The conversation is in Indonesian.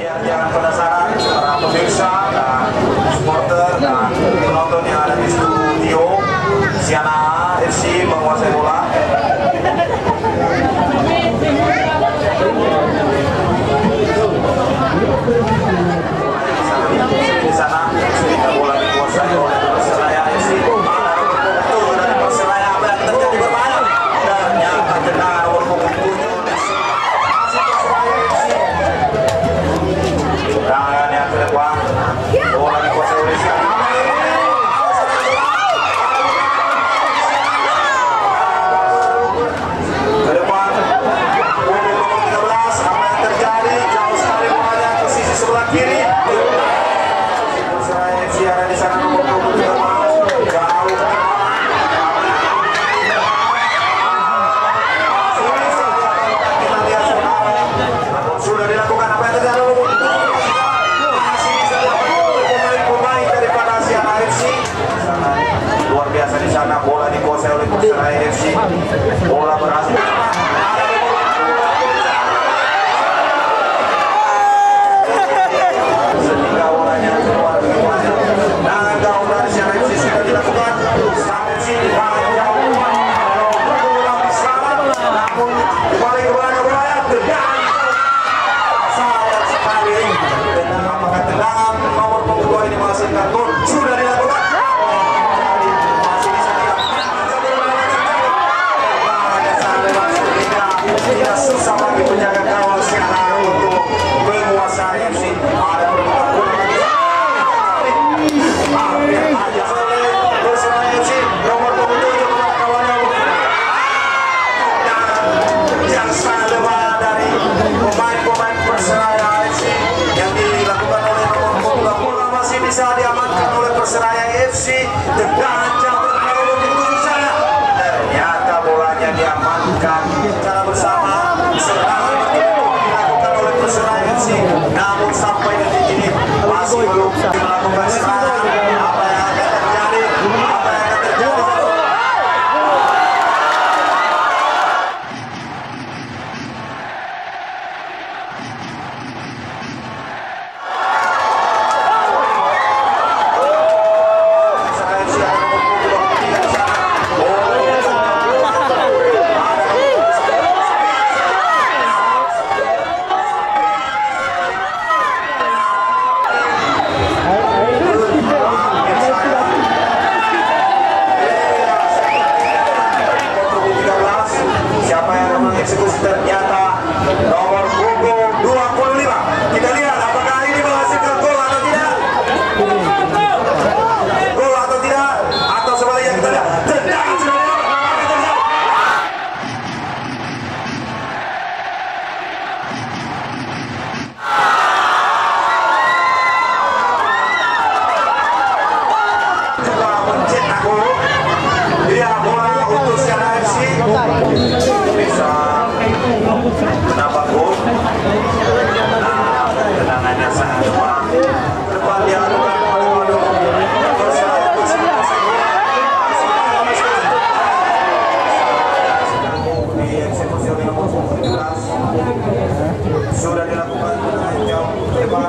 Biar jangan penasaran para pemirsa dan supporter dan penonton yang ada di studio, Siana FC menguasai bola. Di sana sudah bola dikuasai oleh Persebaya FC. Betul dari Persebaya apa yang terjadi berbahaya. Ternyata kena nomor punggung 7 masih Persebaya FC. Serangan yang ke depan, bola dikuasai oleh Siana. Ke depan, punggung nomor 13, apa yang terjadi? Jauh sekali bolanya ke sisi sebelah kiri. Ada di sana nomor 23 jauh kita lihat sudah dilakukan apa yang terjadi masih bisa dilakukan pemain daripada Siana FC. Luar biasa di sana, bola dikuasai oleh Persebaya FC, bola berhasil sehingga bolanya keluar begitu saja. Dan gol dari Siana FC sudah dilakukan sampai sini panjang berulang di sana, namun kembali ke bola tendangan sayang sekali. Tendangan apakah tendangan nomor punggung 2 ini menghasilkan gol sudah dilakukan. Masih bisa tidak susah bagi penjaga gawang Siana untuk menguasai FC. Ada perbuatan bola aja Persebaya FC nomor 27 kepada kawannya dan yang sangat lemah dari pemain-pemain Persebaya FC yang dilakukan oleh nomor 20 masih bisa diamankan oleh Persebaya FC. Tendangan jauh dari begitu sana, ternyata bolanya diamankan secara bersama. Serangan dilakukan oleh Persebaya FC, namun sampai detik ini masih belum melakukan serangan. Apa yang akan terjadi? Apa yang akan terjadi? Siapa yang mengeksekusi? Ternyata nomor punggung 25. Kita lihat apakah ini menghasilkan gol atau tidak. Gol atau tidak, atau sebaliknya kita lihat. Tendangan sudah juga mencetak gol. Dia bola untuk Siana FC bisa menambah gol. Nah, tendangannya sangat lemah. Depan dia lakukan sudah dilakukan jauh ke depan.